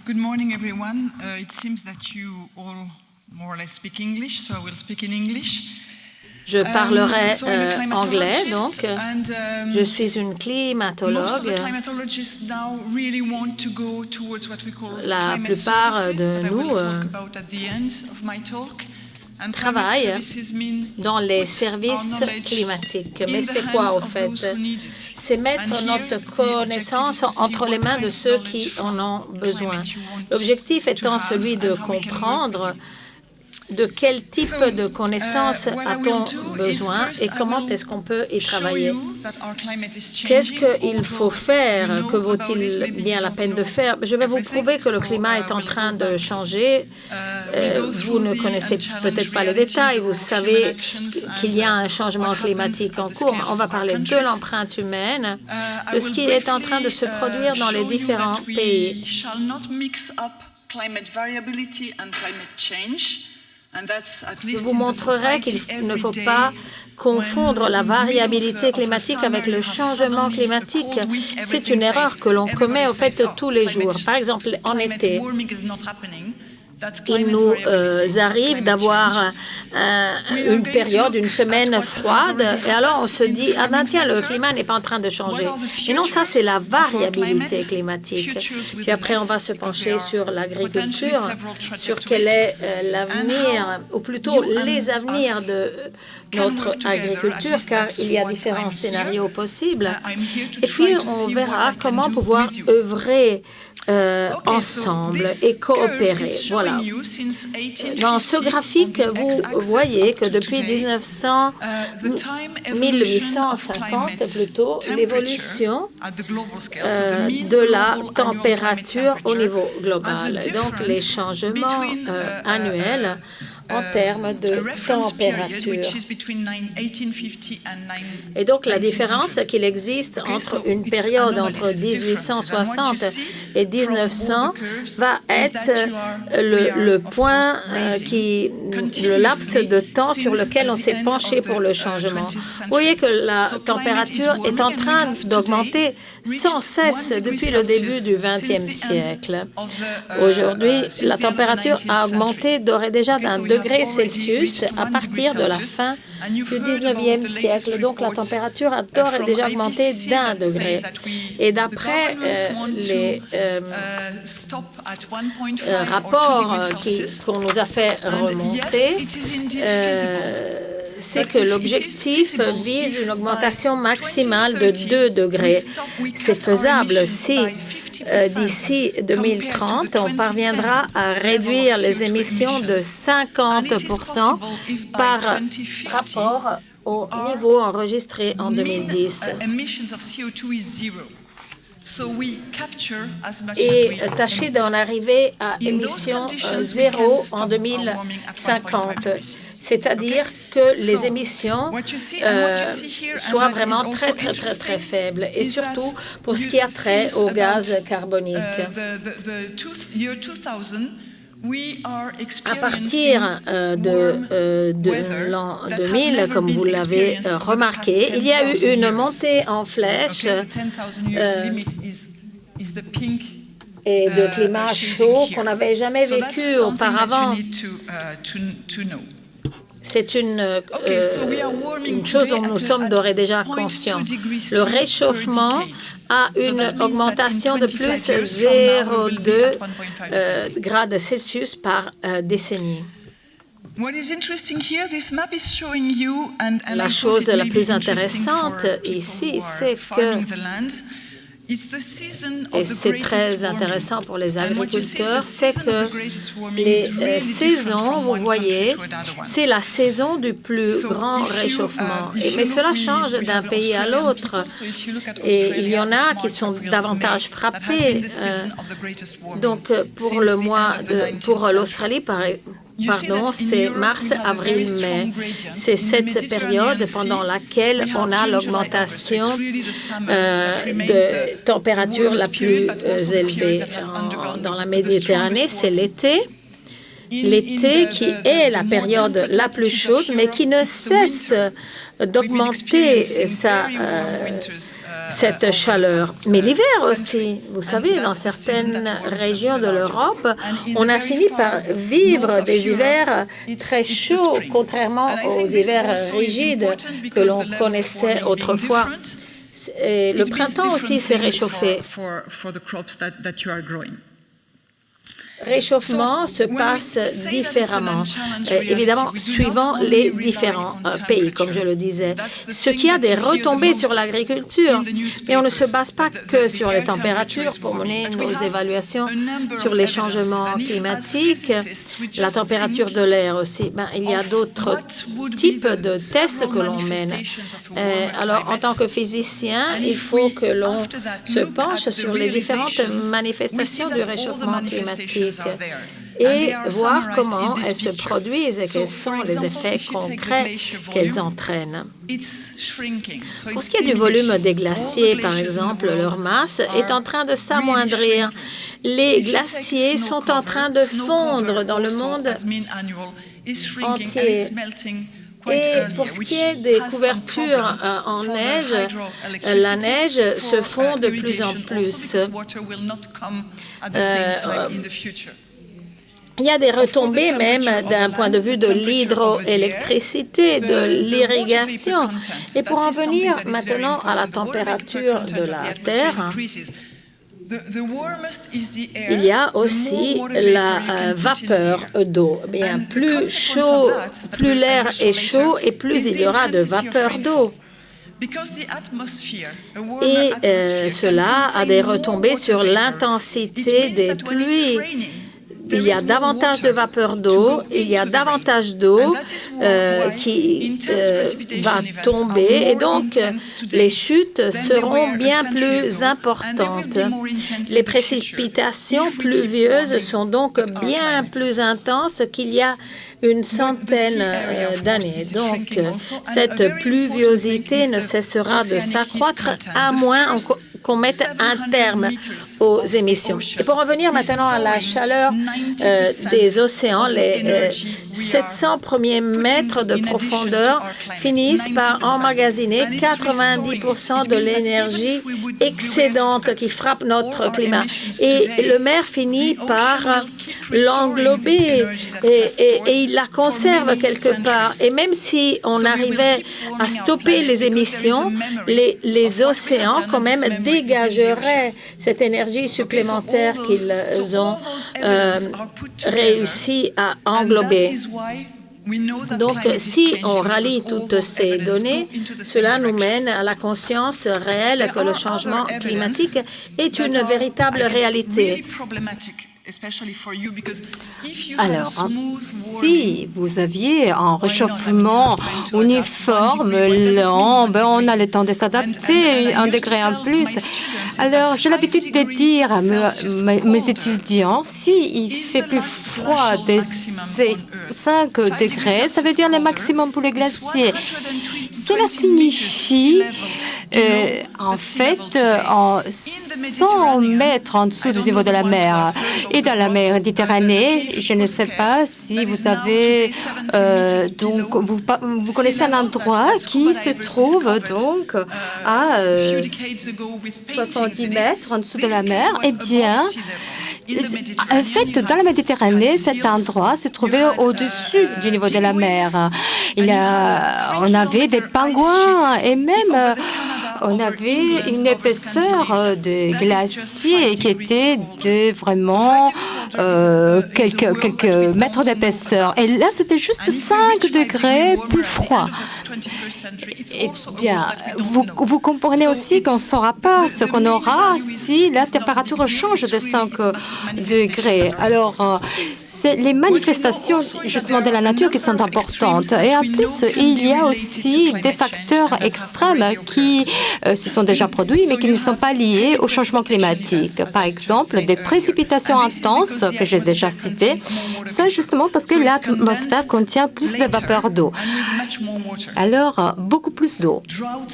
Good morning, everyone. It seems that you all more or less speak English, so I will speak in English. Je parlerai anglais, donc je suis une climatologue. La plupart de nous travaillent dans les services climatiques. Mais c'est quoi, au fait? C'est mettre notre connaissance entre les mains de ceux qui en ont besoin. L'objectif étant celui de comprendre de quel type de connaissances a-t-on besoin et comment est-ce qu'on peut y travailler? Qu'est-ce qu'il faut faire? Que vaut-il bien la peine de faire? Je vais vous prouver que le climat est en train de changer. Vous ne connaissez peut-être pas les détails. Vous savez qu'il y a un changement climatique en cours. On va parler de l'empreinte humaine, de ce qui est en train de se produire dans les différents pays. Je vous montrerai qu'il ne faut pas confondre la variabilité climatique avec le changement climatique. C'est une erreur que l'on commet au fait tous les jours. Par exemple, en été, il nous arrive d'avoir une période, une semaine froide, et alors on se dit, ah ben tiens, le climat n'est pas en train de changer. Et non, ça c'est la variabilité climatique. Puis après, on va se pencher sur l'agriculture, sur quel est l'avenir, ou plutôt les avenirs de notre agriculture, car il y a différents scénarios possibles. Et puis, on verra comment pouvoir œuvrer ensemble et coopérer. Voilà. Dans ce graphique, vous voyez que depuis 1850 plutôt, l'évolution de la température au niveau global. Donc, les changements annuels en termes de température. Et donc, la différence qu'il existe entre une période entre 1860 et 1900 va être le point, le laps de temps sur lequel on s'est penché pour le changement. Vous voyez que la température est en train d'augmenter sans cesse depuis le début du XXe siècle. Aujourd'hui, la température a augmenté d'ores et déjà d'1 degré Celsius à partir de la fin du XIXe siècle. Donc, la température a d'ores et déjà augmenté d'1 degré. Et d'après les rapports qu'on nous a fait remonter, c'est que l'objectif vise une augmentation maximale de 2 degrés. C'est faisable si d'ici 2030, on parviendra à réduire les émissions de 50% par rapport au niveau enregistré en 2010. Et tâcher d'en arriver à émissions zéro en 2050. C'est-à-dire que les émissions soient vraiment très faibles, et surtout pour ce qui a trait au gaz carbonique. À partir de l'an 2000, comme vous l'avez remarqué, il y a eu une montée en flèche et de climat chaud qu'on n'avait jamais vécu auparavant. C'est une chose dont nous sommes d'ores et déjà conscients. Le réchauffement a une augmentation de plus 0,2 grades Celsius par décennie. La chose la plus intéressante ici, c'est que, et c'est très intéressant pour les agriculteurs, c'est que les saisons, vous voyez, c'est la saison du plus grand réchauffement. Mais cela change d'un pays à l'autre. Et il y en a qui sont davantage frappés. Donc, pour l'Australie, c'est mars, avril, mai. C'est cette période pendant laquelle on a l'augmentation de température la plus élevée. Dans la Méditerranée, c'est l'été. l'été qui est la période la plus chaude, mais qui ne cesse d'augmenter cette chaleur. Mais l'hiver aussi, vous savez, dans certaines régions de l'Europe, on a fini par vivre des hivers très chauds, contrairement aux hivers rigides que l'on connaissait autrefois. Et le printemps aussi s'est réchauffé. Réchauffement se passe différemment, évidemment, suivant les différents pays, comme je le disais, ce qui a des retombées sur l'agriculture. Mais on ne se base pas que sur les températures pour mener nos évaluations sur les changements climatiques, la température de l'air aussi. Il y a d'autres types de tests que l'on mène. Alors, en tant que physicien, il faut que l'on se penche sur les différentes manifestations du réchauffement climatique et voir comment elles se produisent et quels sont les effets concrets qu'elles entraînent. Pour ce qui est du volume des glaciers, par exemple, leur masse est en train de s'amoindrir. Les glaciers sont en train de fondre dans le monde entier. Et pour ce qui est des couvertures en neige, la neige se fond de plus en plus. Il y a des retombées même d'un point de vue de l'hydroélectricité, de l'irrigation. Et pour en venir maintenant à la température de la Terre, il y a aussi la vapeur d'eau. Bien, plus chaud, plus l'air est chaud et plus il y aura de vapeur d'eau. Et cela a des retombées sur l'intensité des pluies. Il y a davantage de vapeur d'eau, il y a davantage d'eau qui va tomber et donc les chutes seront bien plus importantes. Les précipitations pluvieuses sont donc bien plus intenses qu'il y a une centaine d'années. Donc, cette pluviosité ne cessera de s'accroître à moins qu'on mette un terme aux émissions. Et pour revenir maintenant à la chaleur des océans, les 700 premiers mètres de profondeur finissent par emmagasiner 90% de l'énergie excédente qui frappe notre climat. Et le maire finit par l'englober et il la conserve quelque part. Et même si on arrivait à stopper les émissions, les océans quand même dégageraient cette énergie supplémentaire qu'ils ont réussi à englober. Donc, si on rallie toutes ces données, cela nous mène à la conscience réelle que le changement climatique est une véritable réalité. Alors, si vous aviez un réchauffement uniforme, lent, on a le temps de s'adapter, 1 degré en plus. Alors, j'ai l'habitude de dire à mes étudiants, s'il fait plus froid de 5 degrés, ça veut dire le maximum pour les glaciers. Cela signifie en fait, en 100 mètres en dessous du niveau de la mer et dans la mer Méditerranée, je ne sais pas si vous avez, donc, vous connaissez un endroit qui se trouve donc à 70 mètres en dessous de la mer. Eh bien, en fait, dans la Méditerranée, cet endroit se trouvait au-dessus du niveau de la mer. On avait des pingouins et même on avait une épaisseur de glacier qui était de vraiment quelques mètres d'épaisseur. Et là, c'était juste 5 degrés plus froid. Eh bien, vous comprenez aussi qu'on ne saura pas ce qu'on aura si la température change de 5 degrés. Alors, c'est les manifestations justement de la nature qui sont importantes. Et en plus, il y a aussi des facteurs extrêmes qui se sont déjà produits, mais qui ne sont pas liés au changement climatique. Par exemple, des précipitations intenses que j'ai déjà citées, c'est justement parce que l'atmosphère contient plus de vapeur d'eau. Alors, beaucoup plus d'eau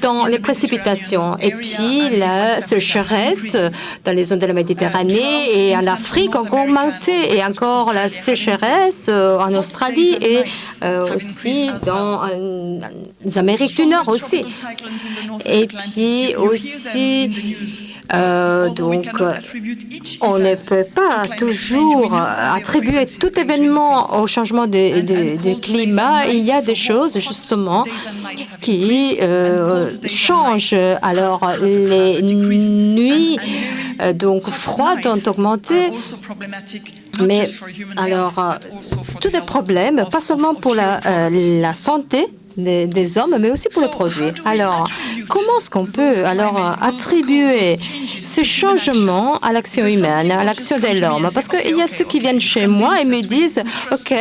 dans les précipitations. Et puis, la sécheresse dans les zones de la Méditerranée et en Afrique ont augmenté. Et encore la sécheresse en Australie et aussi dans les Amériques du Nord aussi. Et puis aussi, donc, on ne peut pas toujours attribuer tout événement au changement de climat. Il y a des choses, justement, qui changent. Alors, les nuits donc froides ont augmenté. Mais alors, tous des problèmes, pas seulement pour la santé des hommes, mais aussi pour les produits. Alors, comment est-ce qu'on peut alors attribuer ce changement à l'action humaine, à l'action de l'homme? Parce qu'il y a ceux qui viennent chez moi et me disent « Ok,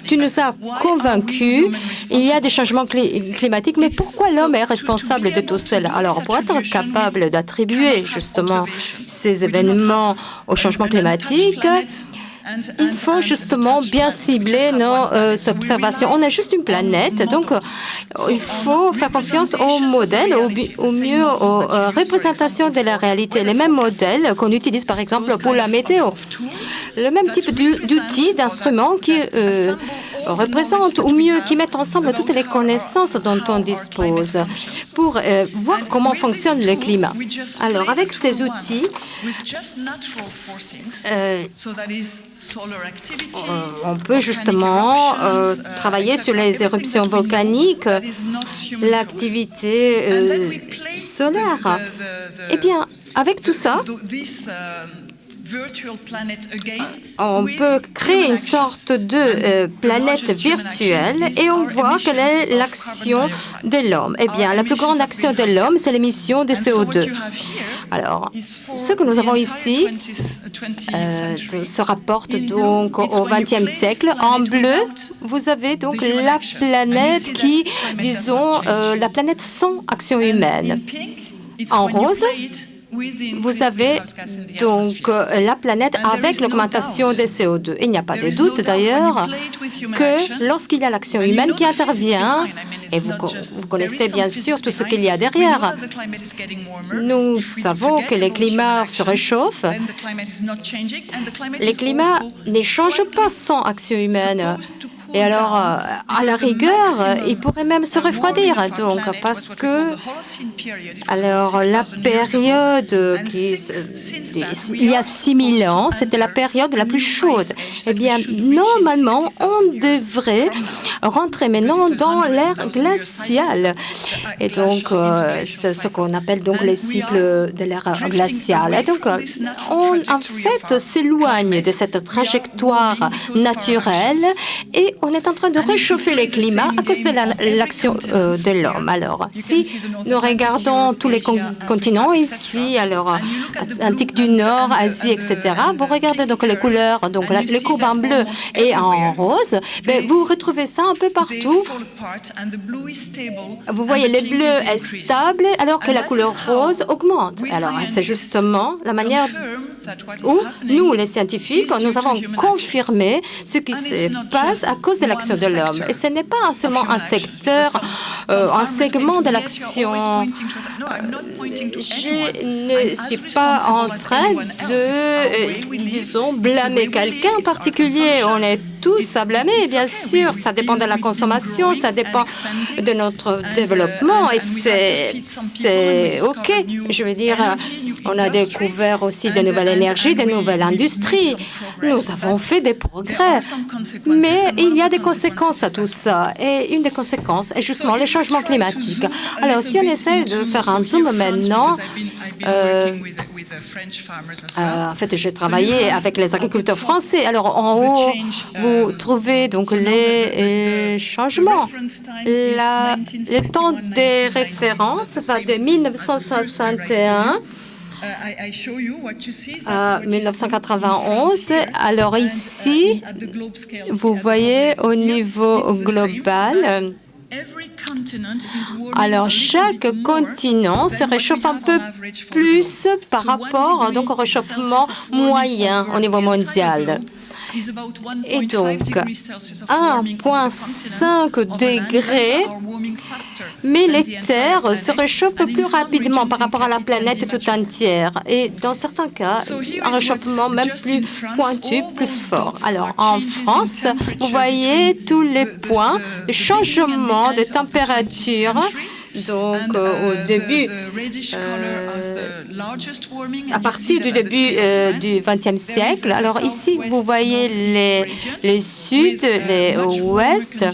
tu nous as convaincus, il y a des changements climatiques, mais pourquoi l'homme est responsable de tout cela ?» Alors, pour être capable d'attribuer justement ces événements au changement climatique, il faut justement bien cibler nos observations. On a juste une planète, donc il faut faire confiance aux modèles, au mieux aux représentations de la réalité. Les mêmes modèles qu'on utilise par exemple pour la météo. Le même type d'outils, d'instruments qui représentent ou mieux qui mettent ensemble toutes les connaissances dont on dispose pour voir comment fonctionne le climat. Alors avec ces outils, on peut justement travailler sur les éruptions volcaniques, l'activité solaire. Eh bien, avec tout ça, on peut créer une sorte de planète virtuelle et on voit quelle est l'action de l'homme. Eh bien, la plus grande action de l'homme, c'est l'émission de CO2. Alors, ce que nous avons ici se rapporte donc au XXe siècle. En bleu, vous avez donc la planète qui, disons, la planète sans action humaine. En rose, vous avez donc la planète avec l'augmentation des CO2. Il n'y a pas de doute d'ailleurs que lorsqu'il y a l'action humaine qui intervient, et vous connaissez bien sûr tout ce qu'il y a derrière, nous savons que les climats se réchauffent. Les climats ne changent pas sans action humaine. Et alors, à la rigueur, il pourrait même se refroidir, donc, parce que, alors, la période il y a 6000 ans, c'était la période la plus chaude. Eh bien, normalement, on devrait rentrer maintenant dans l'ère glaciale. Et donc, c'est ce qu'on appelle donc les cycles de l'ère glaciale. Et donc, on, en fait, s'éloigne de cette trajectoire naturelle et on est en train de réchauffer les climats à cause de l'action de l'homme. Alors, si nous regardons tous les continents ici, alors Atlantique du Nord, Asie, etc., vous regardez donc les couleurs, donc les courbes en bleu et en rose, mais vous retrouvez ça un peu partout. Vous voyez, le bleu est stable alors que la couleur rose augmente. Alors, c'est justement la manière où nous, les scientifiques, nous avons confirmé ce qui se passe à cause de l'action de l'homme. Et ce n'est pas seulement un secteur, un segment de l'action. Je ne suis pas en train de, disons, blâmer quelqu'un en particulier. On est tous à blâmer, bien sûr. Ça dépend de la consommation, ça dépend de notre développement. Et c'est OK. Je veux dire, on a découvert aussi de nouvelles énergies, de nouvelles industries. Nous avons fait des progrès. Mais il y a des conséquences à tout ça. Et une des conséquences est justement les changements climatiques. Alors, si on essaie de faire un zoom maintenant, en fait, j'ai travaillé avec les agriculteurs français. Alors, en haut, vous trouvez donc les changements. Le temps des références va de 1961 à 1991. Alors ici, vous voyez au niveau global, Alors, chaque continent se réchauffe un peu plus par rapport donc, au réchauffement moyen au niveau mondial. Et donc, 1,5 degrés, mais les terres se réchauffent plus rapidement par rapport à la planète tout entière. Et dans certains cas, un réchauffement même plus pointu, plus fort. Alors, en France, vous voyez tous les points de changement de température. Donc, au début, à partir du début du XXe siècle, alors ici, vous voyez les sud, les ouest,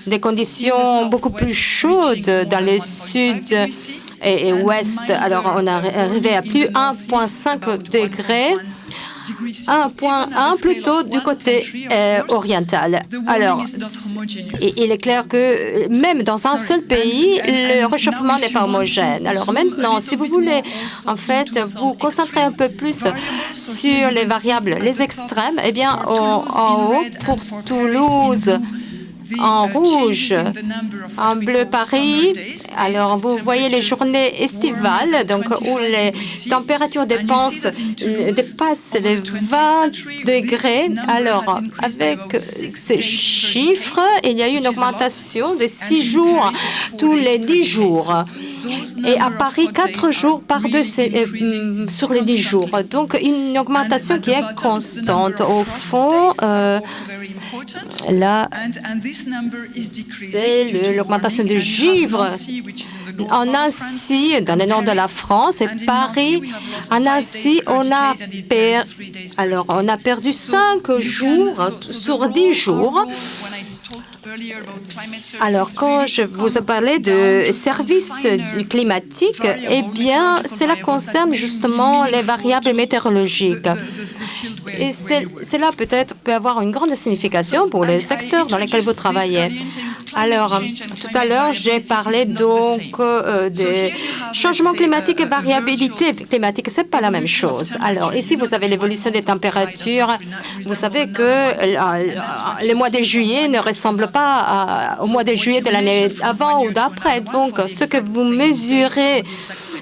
des conditions beaucoup plus chaudes dans le sud et ouest. Alors, on est arrivé à plus 1,5 degrés. 1,1 plutôt du côté oriental. Alors, il est clair que même dans un seul pays, le réchauffement n'est pas homogène. Alors maintenant, si vous voulez, en fait, vous concentrer un peu plus sur les variables, les extrêmes, eh bien, en haut, pour Toulouse, en rouge, en bleu Paris. Alors, vous voyez les journées estivales, donc où les températures dépassent les 20 degrés. Alors, avec ces chiffres, il y a eu une augmentation de 6 jours tous les 10 jours. Et à Paris, 4 jours sur les 10 jours. Donc, une augmentation qui est constante. Au fond, là, c'est l'augmentation de givre. En Nancy, dans le nord de la France, et Paris, en Nancy, on a perdu 5 jours sur 10 jours. Alors, quand je vous ai parlé de services climatiques, eh bien, cela concerne justement les variables météorologiques. Et cela peut-être peut avoir une grande signification pour les secteurs dans lesquels vous travaillez. Alors, tout à l'heure, j'ai parlé donc de changement climatique et variabilité climatique. C'est pas la même chose. Alors, ici, vous avez l'évolution des températures. Vous savez que le mois de juillet ne ressemble pas au mois de juillet de l'année avant ou d'après. Donc, ce que vous mesurez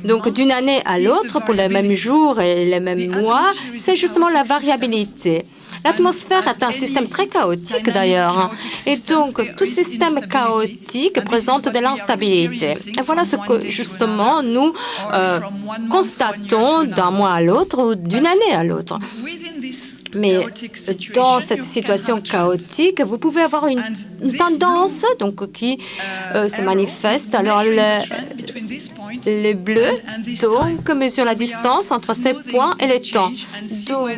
donc d'une année à l'autre pour les mêmes jours et les mêmes mois, c'est justement la variabilité. L'atmosphère est un système très chaotique d'ailleurs. Et donc, tout système chaotique présente de l'instabilité. Et voilà ce que justement nous constatons d'un mois à l'autre ou d'une année à l'autre. Mais dans cette situation chaotique, vous pouvez avoir une tendance donc, qui se manifeste. Alors, le bleu donc, mesure la distance entre ces points et le temps. Donc,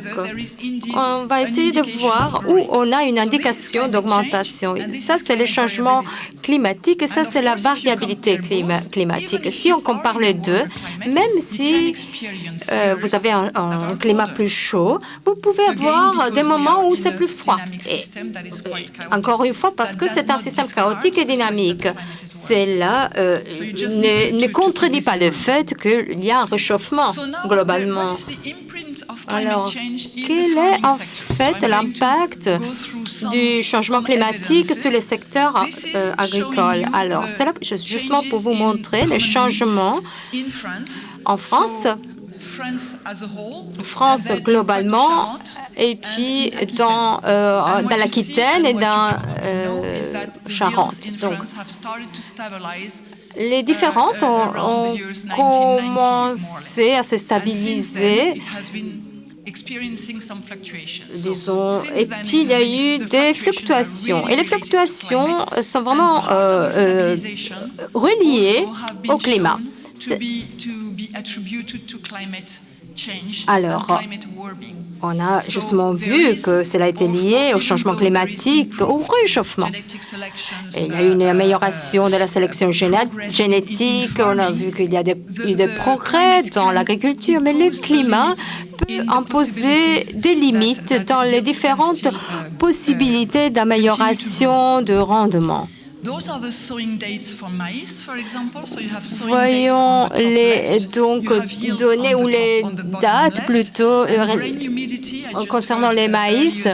on va essayer de voir où on a une indication d'augmentation. Ça, c'est le changement climatique et ça, c'est la variabilité climatique. Si on compare les deux, même si vous avez un climat plus chaud, vous pouvez avoir des moments où c'est plus froid. Et, encore une fois, parce que c'est un système chaotique et dynamique. Cela ne contredit pas le fait qu'il y a un réchauffement globalement. Alors, quel est en fait l'impact du changement climatique sur les secteurs agricoles? Alors, c'est là justement pour vous montrer les changements en France globalement, et puis dans l'Aquitaine et dans Charente. Donc, les différences ont commencé à se stabiliser, disons, et puis il y a eu des fluctuations. Et les fluctuations sont vraiment reliées au climat. Alors, on a justement vu que cela a été lié au changement climatique, au réchauffement. Et il y a eu une amélioration de la sélection génétique, on a vu qu'il y a eu des progrès dans l'agriculture, mais le climat peut imposer des limites dans les différentes possibilités d'amélioration de rendement. Voyons les donc données ou les dates plutôt concernant les maïs.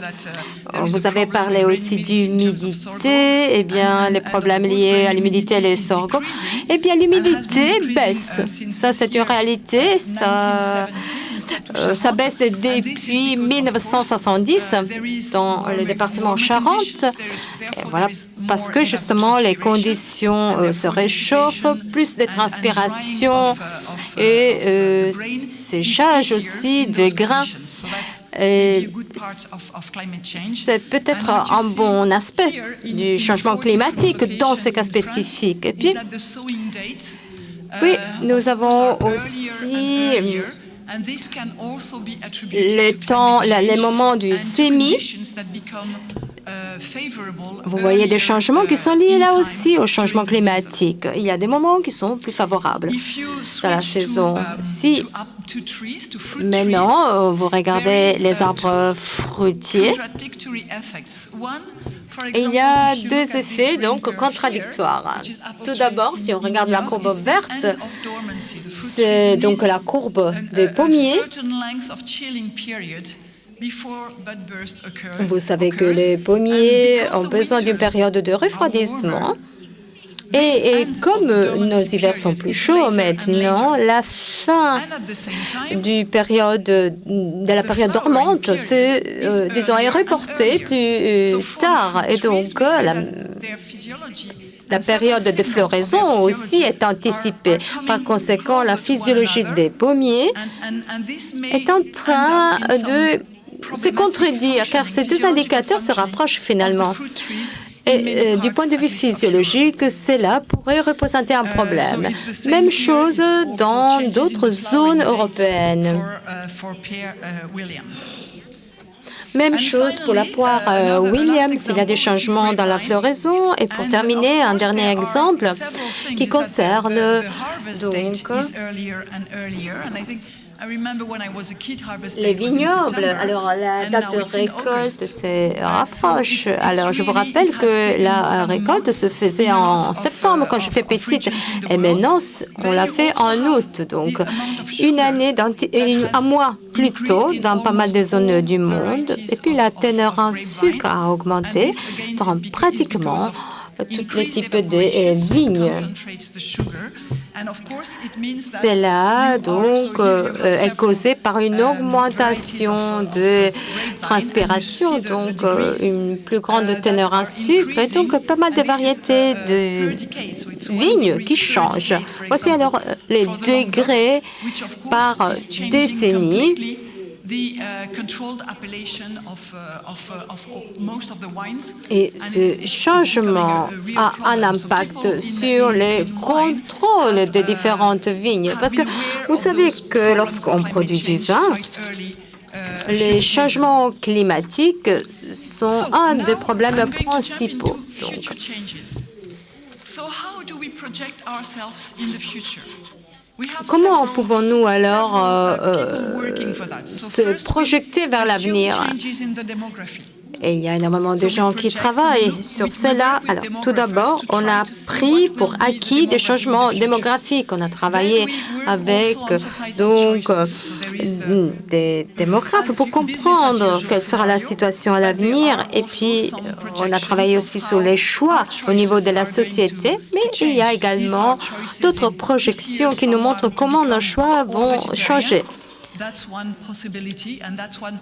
Vous avez parlé aussi d'humidité, eh bien les problèmes liés à l'humidité et les sorgho. Eh bien l'humidité baisse. Ça c'est une réalité. Ça baisse depuis 1970 dans le département Charente. Et voilà, parce que justement les conditions se réchauffent, plus de transpiration et séchage aussi des grains. C'est peut-être un bon aspect du changement climatique dans ces cas spécifiques. Et puis, oui, nous avons aussi les moments du sémi. Vous voyez des changements qui sont liés là aussi au changement climatique. Il y a des moments qui sont plus favorables dans la saison. Si maintenant vous regardez les arbres fruitiers, il y a deux effets donc contradictoires. Tout d'abord, si on regarde la courbe verte, c'est donc la courbe des pommiers. Vous savez que les pommiers ont besoin d'une période de refroidissement. Et comme nos hivers sont plus chauds maintenant, la fin de la période dormante est reportée plus tard. Et donc, la période de floraison aussi est anticipée. Par conséquent, la physiologie des pommiers est en train de se contredire, car ces deux indicateurs se rapprochent finalement. Et du point de vue physiologique, cela pourrait représenter un problème. Même chose dans d'autres zones européennes. Même chose pour la poire Williams, il y a des changements dans la floraison. Et pour terminer, un dernier exemple qui concerne donc les vignobles. Alors, la date de récolte se rapproche. Alors, je vous rappelle que la récolte se faisait en septembre quand j'étais petite. Et maintenant, on l'a fait en août. Donc, un mois plus tôt dans pas mal de zones du monde. Et puis, la teneur en sucre a augmenté dans pratiquement tous les types de vignes. Cela donc est causé par une augmentation de transpiration, donc une plus grande teneur en sucre et donc pas mal de variétés de vignes qui changent. Voici alors les degrés par décennie. Et ce changement a un impact sur le contrôle des différentes vignes. Parce que vous savez que lorsqu'on produit du vin, les changements climatiques sont un des problèmes principaux. Donc, comment pouvons-nous alors se projeter vers l'avenir? Et il y a énormément de gens qui travaillent sur cela. Alors, tout d'abord, on a pris pour acquis des changements démographiques. On a travaillé avec donc des démographes pour comprendre quelle sera la situation à l'avenir. Et puis, on a travaillé aussi sur les choix au niveau de la société. Mais il y a également d'autres projections qui nous montrent comment nos choix vont changer.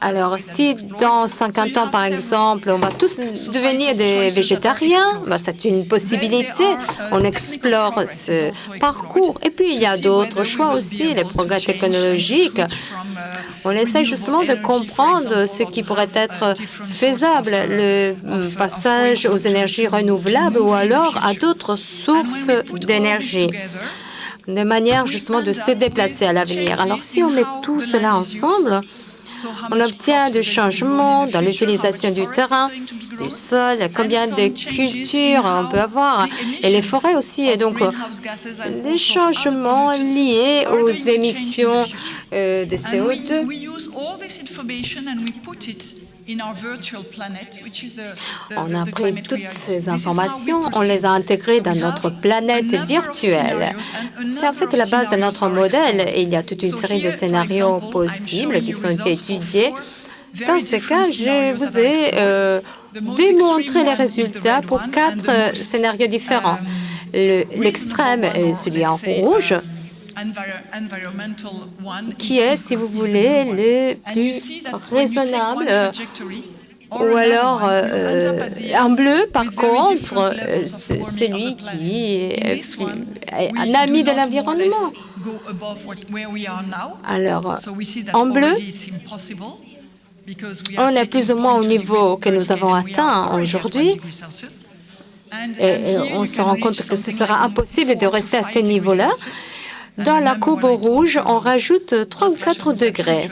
Alors, si dans 50 ans, par exemple, on va tous devenir des végétariens, c'est une possibilité. On explore ce parcours. Et puis, il y a d'autres choix aussi, les progrès technologiques. On essaie justement de comprendre ce qui pourrait être faisable, le passage aux énergies renouvelables ou alors à d'autres sources d'énergie, de manière justement de se déplacer à l'avenir. Alors, si on met tout cela ensemble, on obtient des changements dans l'utilisation du terrain, du sol, combien de cultures on peut avoir, et les forêts aussi. Et donc, les changements liés aux émissions de CO2. On a pris toutes ces informations, on les a intégrées dans notre planète virtuelle. C'est en fait la base de notre modèle. Et il y a toute une série de scénarios possibles qui sont étudiés. Dans ce cas, je vous ai démontré les résultats pour 4 scénarios différents. L'extrême est celui en rouge, qui est, si vous voulez, le plus raisonnable. Ou alors, en bleu, par contre, celui qui est un ami de l'environnement. Alors, en bleu, on est plus ou moins au niveau que nous avons atteint aujourd'hui. Et on se rend compte que ce sera impossible de rester à ce niveau-là. Dans la courbe rouge, on rajoute 3 ou 4 degrés.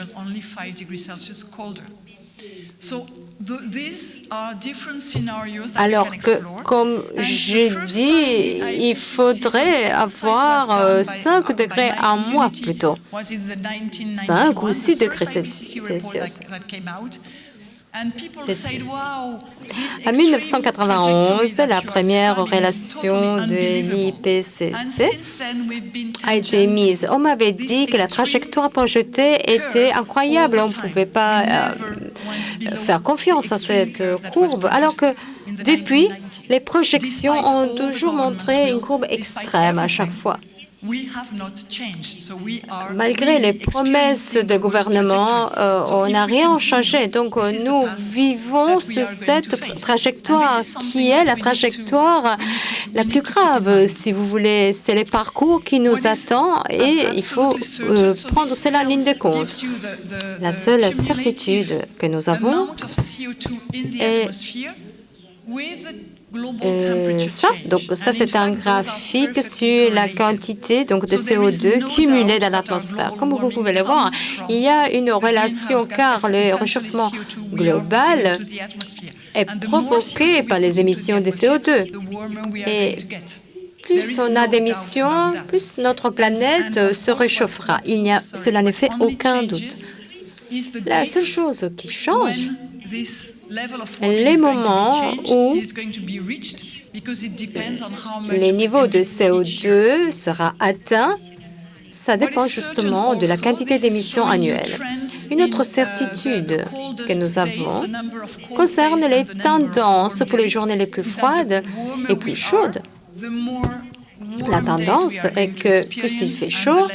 Alors que, comme j'ai dit, il faudrait avoir 5 degrés en moins plutôt. 5 ou 6 degrés Celsius. En 1991, la première relation de l'IPCC a été mise. On m'avait dit que la trajectoire projetée était incroyable. On ne pouvait pas faire confiance à cette courbe. Alors que depuis, les projections ont toujours montré une courbe extrême à chaque fois. Malgré les promesses de gouvernement, on n'a rien changé. Donc, nous vivons sur cette trajectoire qui est la trajectoire la plus grave, si vous voulez. C'est le parcours qui nous attend et il faut prendre cela en ligne de compte. La seule certitude que nous avons est donc ça c'est un graphique sur la quantité donc de CO2 cumulée dans l'atmosphère. Comme vous pouvez le voir, il y a une relation car le réchauffement global est provoqué par les émissions de CO2. Et plus on a d'émissions, plus notre planète se réchauffera. Cela ne fait aucun doute. La seule chose qui change, les moments où le niveau de CO2 sera atteint, ça dépend justement de la quantité d'émissions annuelles. Une autre certitude que nous avons concerne les tendances pour les journées les plus froides et plus chaudes. La tendance est que plus il fait chaud,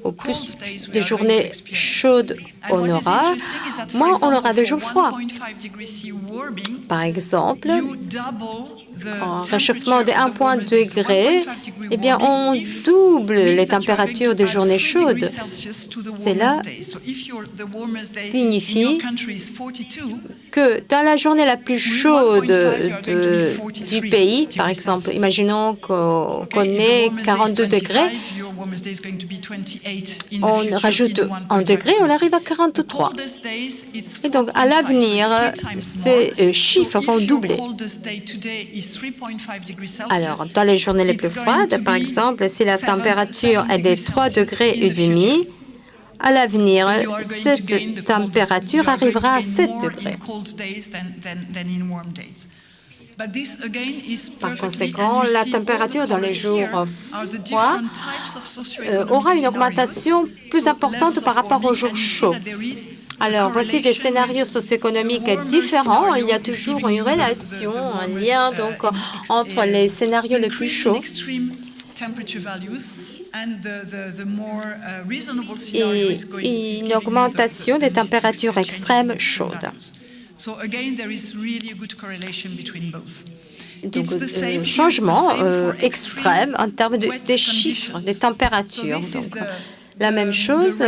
au plus de journées chaudes on aura, moins on aura de jours froids. Par exemple, en réchauffement de 1,5 degré, eh bien, on double les températures de journées chaudes. Cela signifie que dans la journée la plus chaude du pays, par exemple, imaginons qu'on ait 42 degrés, on rajoute 1 degré, on arrive à 43. Et donc, à l'avenir, ces chiffres vont doubler. Alors, dans les journées les plus froides, par exemple, si la température est de 3,5 degrés, à l'avenir, cette température arrivera à 7 degrés. Par conséquent, la température dans les jours froids aura une augmentation plus importante par rapport aux jours chauds. Alors, voici des scénarios socio-économiques différents. Il y a toujours une relation, un lien donc, entre les scénarios les plus chauds et une augmentation des températures extrêmes chaudes. Donc, changement extrême en termes des chiffres, des températures. Donc, la même chose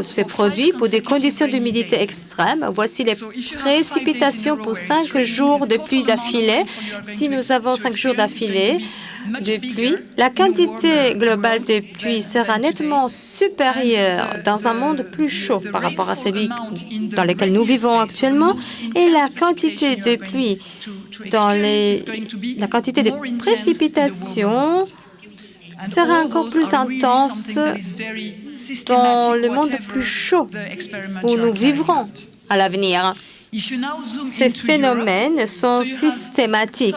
se produit pour des conditions d'humidité extrêmes. Voici les précipitations pour 5 jours de pluie d'affilée. Si nous avons 5 jours d'affilée de pluie, la quantité globale de pluie sera nettement supérieure dans un monde plus chaud par rapport à celui dans lequel nous vivons actuellement. Et la quantité de pluie, la quantité de précipitations sera encore plus intense dans le monde plus chaud où nous vivrons à l'avenir. Ces phénomènes sont systématiques.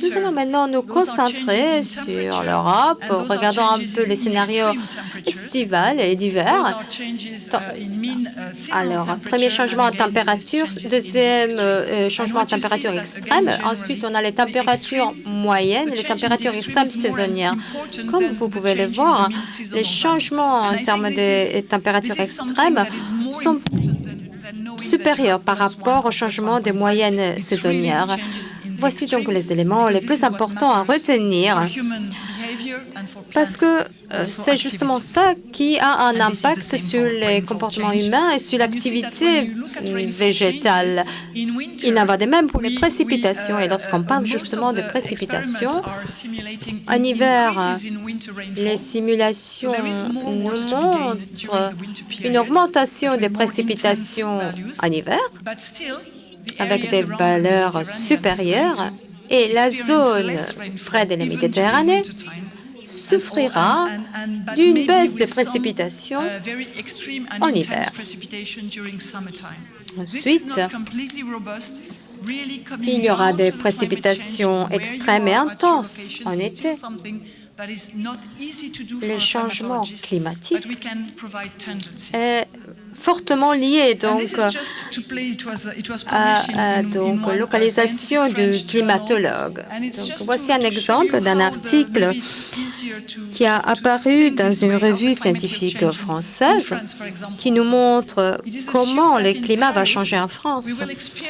Nous allons maintenant nous concentrer sur l'Europe. Regardons un peu les scénarios estivales et d'hiver. Alors, premier changement en température, deuxième changement en température extrême. Ensuite, on a les températures moyennes et les températures extrêmes saisonnières. Comme vous pouvez le voir, les changements en termes de températures extrêmes sont supérieurs par rapport au changement des moyennes saisonnières. Voici donc les éléments les plus importants à retenir, parce que c'est justement ça qui a un impact sur les comportements humains et sur l'activité végétale. Il en va de même pour les précipitations. Et lorsqu'on parle justement de précipitations, en hiver, les simulations nous montrent une augmentation des précipitations en hiver, avec des valeurs supérieures, et la zone près de la Méditerranée souffrira d'une baisse de précipitations en hiver. Ensuite, il y aura des précipitations extrêmes et intenses en été. Le changement climatique est fortement lié à localisation du climatologue. Donc, voici un exemple d'un article qui a apparu dans une revue scientifique française qui nous montre comment le climat va changer en France.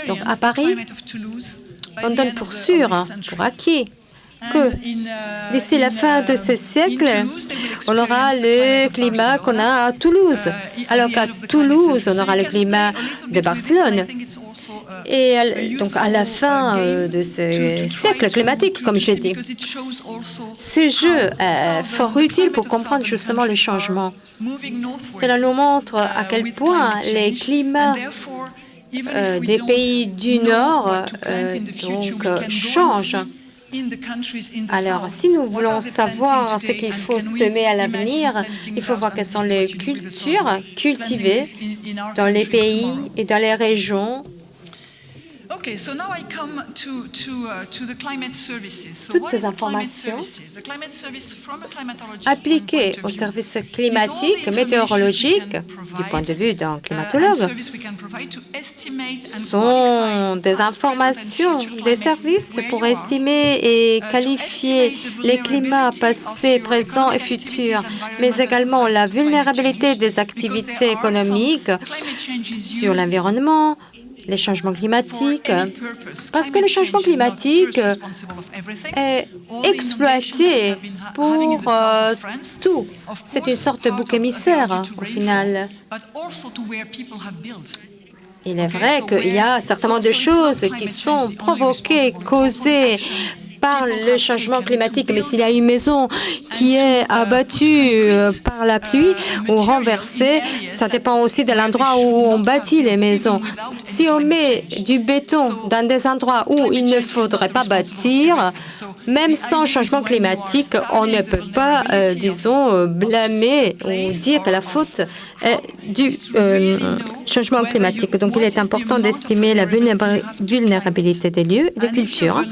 Donc à Paris, on donne pour sûr, pour acquis, que d'ici la fin de ce siècle, on aura le climat qu'on a à Toulouse, alors qu'à Toulouse, on aura le climat de Barcelone. Et donc, à la fin de ce siècle climatique, comme j'ai dit, ce jeu est fort utile pour comprendre justement les changements. Cela nous montre à quel point les climats des pays du Nord changent. Alors, si nous voulons savoir ce qu'il faut semer à l'avenir, il faut voir quelles sont les cultures cultivées dans les pays et dans les régions. Toutes ces informations appliquées aux services climatiques, météorologiques, du point de vue d'un climatologue, sont des informations, des services pour estimer et qualifier les climats passés, présents et futurs, mais également la vulnérabilité des activités économiques sur l'environnement, les changements climatiques, parce que le changement climatique est exploité pour tout. C'est une sorte de bouc émissaire, au final. Il est vrai qu'il y a certainement des choses qui sont provoquées, causées par le changement climatique, mais s'il y a une maison qui est abattue par la pluie ou renversée, ça dépend aussi de l'endroit où on bâtit les maisons. Si on met du béton dans des endroits où il ne faudrait pas bâtir, même sans changement climatique, on ne peut pas, blâmer ou dire que la faute est du changement climatique. Donc, il est important d'estimer la vulnérabilité des lieux et des cultures,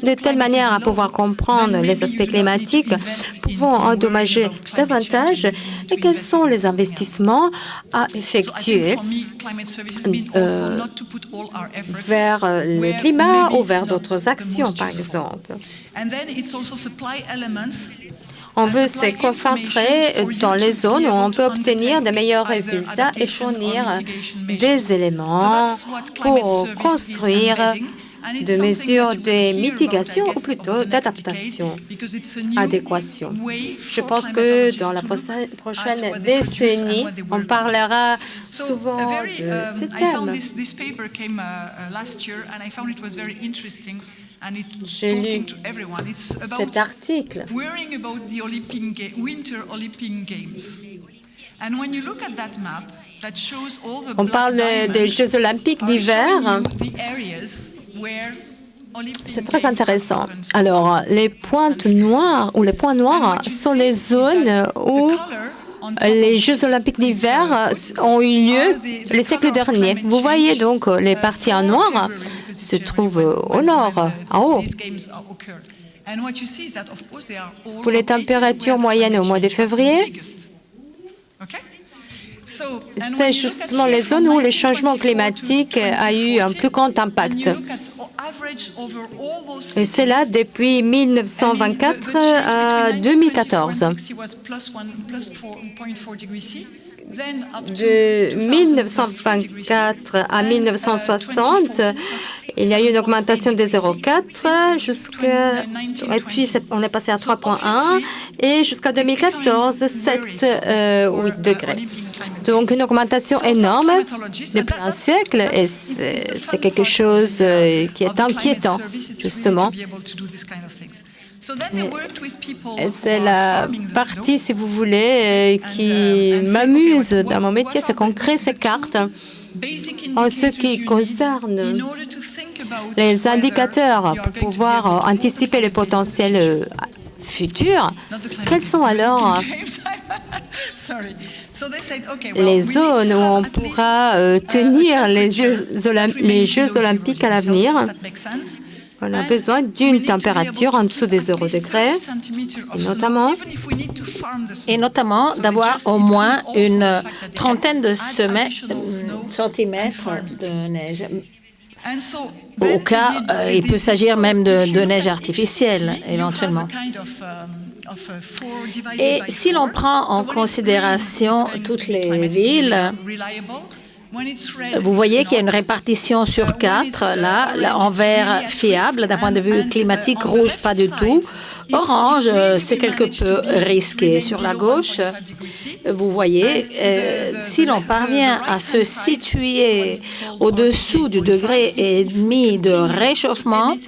de telle manière à pouvoir comprendre les aspects climatiques pouvant endommager davantage et quels sont les investissements à effectuer vers le climat ou vers d'autres actions, par exemple. On veut se concentrer dans les zones où on peut obtenir de meilleurs résultats et fournir des éléments pour construire des mesures de mitigation ou plutôt d'adaptation, adéquation. Je pense que dans la prochaine décennie, on parlera souvent de ces thèmes. J'ai lu cet article. On parle des Jeux olympiques d'hiver. C'est très intéressant. Alors, les pointes noires ou les points noirs sont les zones où les Jeux olympiques d'hiver ont eu lieu le siècle dernier. Vous voyez donc les parties en noir se trouvent au nord, en haut. Pour les températures moyennes au mois de février, c'est justement les zones où le changement climatique a eu un plus grand impact. Et c'est là depuis 1924 à 2014. De 1924 à 1960, il y a eu une augmentation de 0,4 et puis on est passé à 3,1 et jusqu'à 2014, 7,8 degrés. Donc une augmentation énorme depuis un siècle et c'est quelque chose qui est inquiétant, justement. Et c'est la partie, si vous voulez, qui m'amuse dans mon métier, c'est qu'on crée ces cartes en ce qui concerne les indicateurs pour pouvoir anticiper les potentiels futurs. Quels sont alors les zones où on pourra tenir les Jeux olympiques à l'avenir? On a besoin d'une température en dessous des 0 degrés, notamment d'avoir au moins une trentaine de centimètres de neige. Au cas, il peut s'agir même de neige artificielle, éventuellement. Et si l'on prend en considération toutes les villes, vous voyez qu'il y a une répartition sur 4, là, en vert fiable, d'un point de vue climatique, rouge pas du tout. Orange, c'est quelque peu risqué. Sur la gauche, vous voyez, si l'on parvient à se situer au-dessous du degré et demi de réchauffement,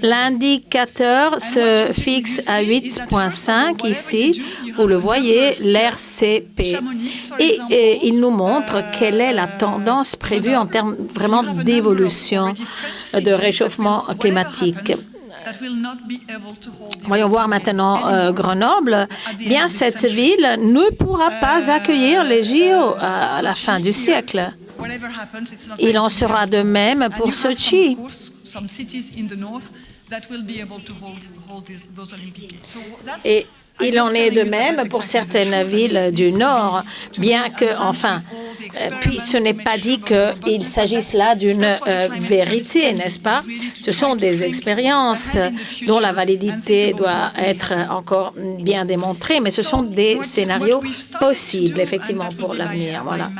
l'indicateur se fixe à 8,5 ici. Vous le voyez, l'RCP. Et il nous montre quelle est la tendance prévue en termes vraiment d'évolution de réchauffement climatique. Voyons voir maintenant Grenoble. Bien, cette ville ne pourra pas accueillir les JO à la fin du siècle. Il en sera de même pour Sochi. Et il en est de même pour certaines villes du Nord, bien que, enfin, puis ce n'est pas dit qu'il s'agisse là d'une vérité, n'est-ce pas? Ce sont des expériences dont la validité doit être encore bien démontrée, mais ce sont des scénarios possibles, effectivement, pour l'avenir. Voilà.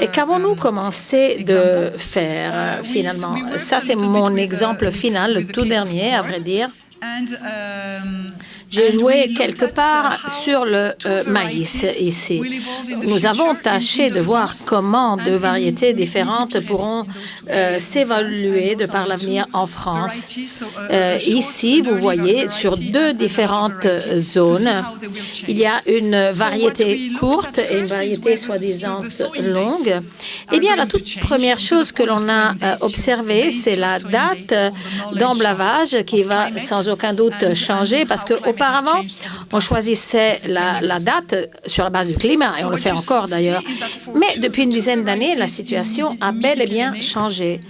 Et qu'avons-nous commencé de faire, finalement? Ça, c'est mon exemple final, le tout dernier, à vrai dire. J'ai joué quelque part sur le maïs ici. Nous avons tâché de voir comment deux variétés différentes pourront s'évaluer de par l'avenir en France. Ici, vous voyez, sur deux différentes zones, il y a une variété courte et une variété soi-disant longue. Eh bien, la toute première chose que l'on a observée, c'est la date d'emblavage qui va sans aucun doute changer parce qu'auparavant, on choisissait la date sur la base du climat, et on le fait encore d'ailleurs. Mais depuis une dizaine d'années, la situation a bel et bien changé.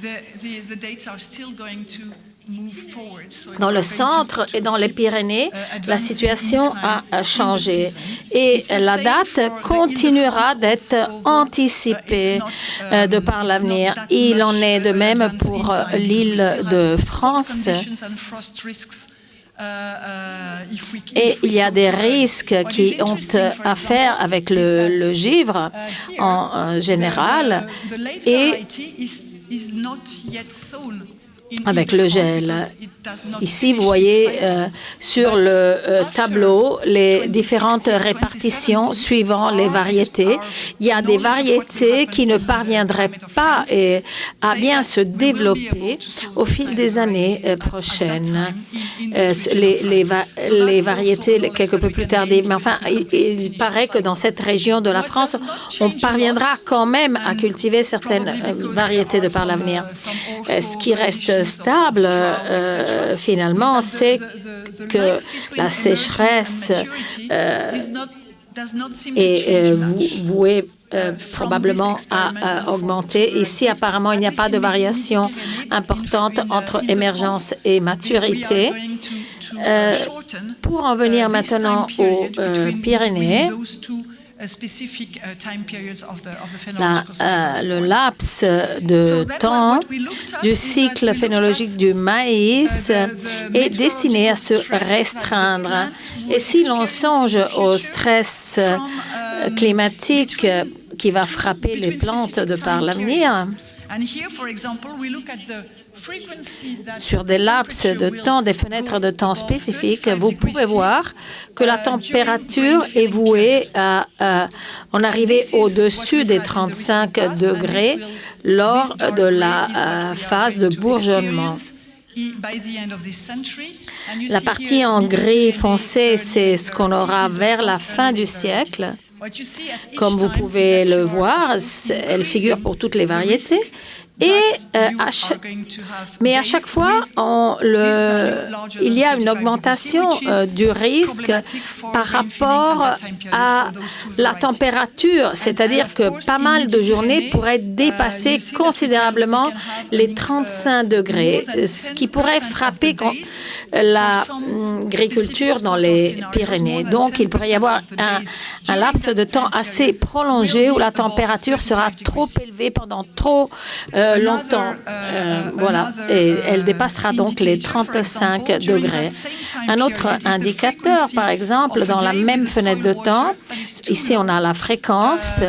Dans le centre et dans les Pyrénées, la situation a changé et la date continuera d'être anticipée de par l'avenir. Il en est de même pour l'île de France. Et il y a des risques qui ont à faire avec le givre en général et avec le gel. Ici, vous voyez sur le tableau les différentes répartitions suivant les variétés. Il y a des variétés qui ne parviendraient pas à bien se développer au fil des années prochaines. Les variétés quelque peu plus tardives. Mais enfin, il paraît que dans cette région de la France, on parviendra quand même à cultiver certaines variétés de par l'avenir. Ce qui reste stable, finalement, c'est que la sécheresse et voué probablement à augmenter. Ici, apparemment, il n'y a pas de variation importante entre émergence et maturité. Pour en venir maintenant aux Pyrénées, le laps de temps du cycle phénologique du maïs est destiné à se restreindre. Et si l'on songe au stress climatique qui va frapper les plantes de par l'avenir, sur des laps de temps, des fenêtres de temps spécifiques, vous pouvez voir que la température est vouée à en arriver au-dessus des 35 degrés lors de la phase de bourgeonnement. La partie en gris foncé, c'est ce qu'on aura vers la fin du siècle. Comme vous pouvez le voir, elle figure pour toutes les variétés. Mais à chaque fois, il y a une augmentation du risque par rapport à la température, c'est-à-dire que pas mal de journées pourraient dépasser considérablement les 35 degrés, ce qui pourrait frapper l'agriculture dans les Pyrénées. Donc, il pourrait y avoir un laps de temps assez prolongé où la température sera trop élevée pendant trop longtemps. Voilà, et elle dépassera donc les 35 degrés. Un autre indicateur, par exemple, dans la même fenêtre de temps, ici on a la fréquence.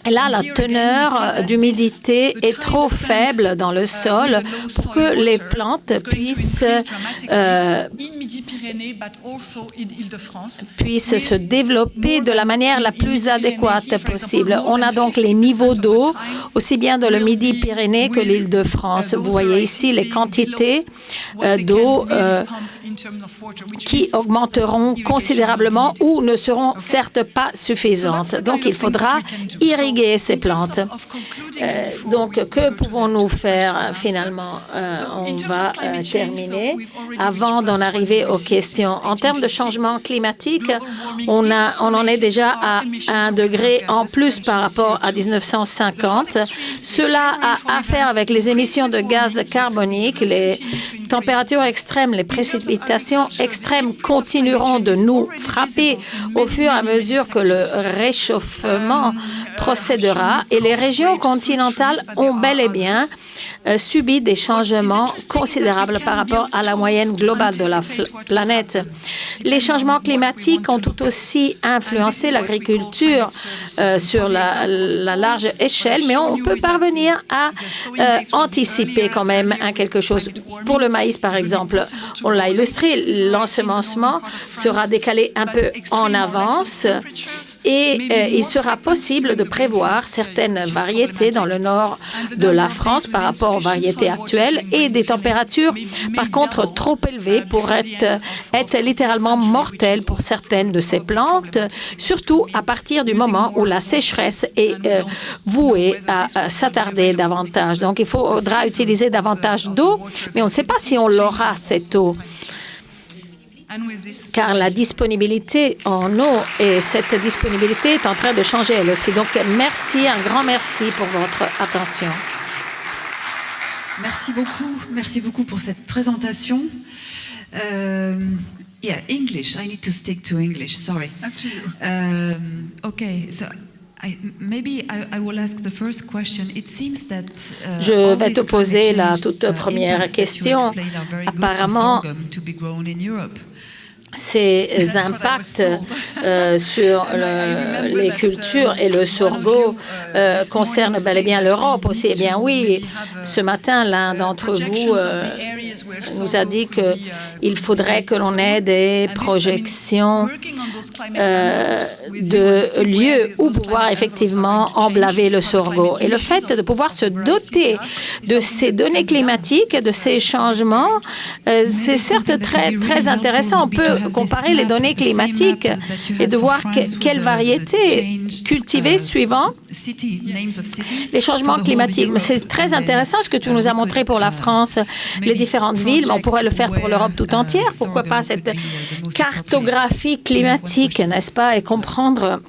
Là, la teneur d'humidité est trop faible dans le sol pour que les plantes puissent se développer de la manière la plus adéquate possible. On a donc les niveaux d'eau, aussi bien dans le Midi-Pyrénées que l'Île-de-France. Vous voyez ici les quantités d'eau qui augmenteront considérablement ou ne seront certes pas suffisantes. Donc, il faudra irriguer ces plantes. Donc, que pouvons-nous faire finalement? On va terminer. Avant d'en arriver aux questions, en termes de changement climatique, on en est déjà à 1 degré en plus par rapport à 1950. Cela a à faire avec les émissions de gaz carbonique, les températures extrêmes, les précipitations extrêmes continueront de nous frapper au fur et à mesure que le réchauffement procédera et les régions continentales ont bel et bien subi des changements considérables par rapport à la moyenne globale de la planète. Les changements climatiques ont tout aussi influencé l'agriculture sur la large échelle, mais on peut parvenir à anticiper quand même quelque chose. Pour le maïs, par exemple, on l'a illustré, l'ensemencement sera décalé un peu en avance et il sera possible de prévoir certaines variétés dans le nord de la France par rapport aux variétés actuelles et des températures, par contre, trop élevées pour être littéralement mortelles pour certaines de ces plantes, surtout à partir du moment où la sécheresse est vouée à s'attarder davantage. Donc, il faudra utiliser davantage d'eau, mais on ne sait pas si on l'aura, cette eau, car la disponibilité en eau et cette disponibilité est en train de changer elle aussi. Donc, merci, un grand merci pour votre attention. Merci beaucoup pour cette présentation. Yeah, English. I need to stick to English. Sorry. Up to you. Okay, so maybe I will ask the first question. It seems that je vais te poser la toute première question. Apparemment, ces impacts sur les cultures et le sorgho concernent bel et bien l'Europe aussi. Eh bien oui, ce matin, l'un d'entre vous nous a dit qu'il faudrait que l'on ait des projections de lieux où pouvoir effectivement emblaver le sorgho. Et le fait de pouvoir se doter de ces données climatiques, de ces changements, c'est certes très, très intéressant. On peut comparer les données climatiques et de voir quelles variétés cultiver suivant les changements climatiques. Mais c'est très intéressant ce que tu nous as montré pour la France, les différentes villes. Mais on pourrait le faire pour l'Europe tout entière. Pourquoi pas cette cartographie climatique, n'est-ce pas, et comprendre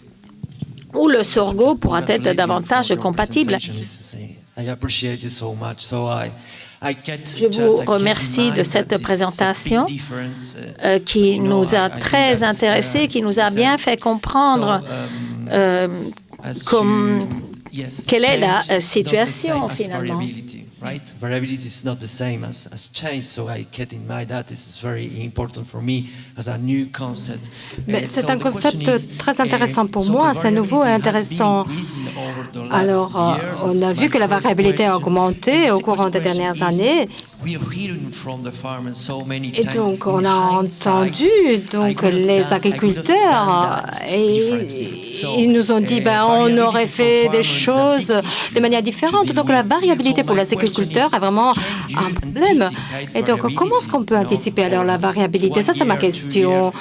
où le sorgho pourra être davantage compatible. Je vous remercie de cette présentation qui nous a très intéressés, qui nous a bien fait comprendre quelle est la situation finalement. Right? Variability is not the same as change, so I kept in mind that this is very important for me as a new concept. Mais c'est un concept très intéressant pour moi, c'est nouveau et intéressant. Alors, on a vu que la variabilité a augmenté au courant des dernières années. Et donc, on a entendu les agriculteurs et ils nous ont dit on aurait fait des choses de manière différente. Donc, la variabilité pour les agriculteurs est vraiment un problème. Et donc, comment est-ce qu'on peut anticiper alors la variabilité? Ça, c'est ma question.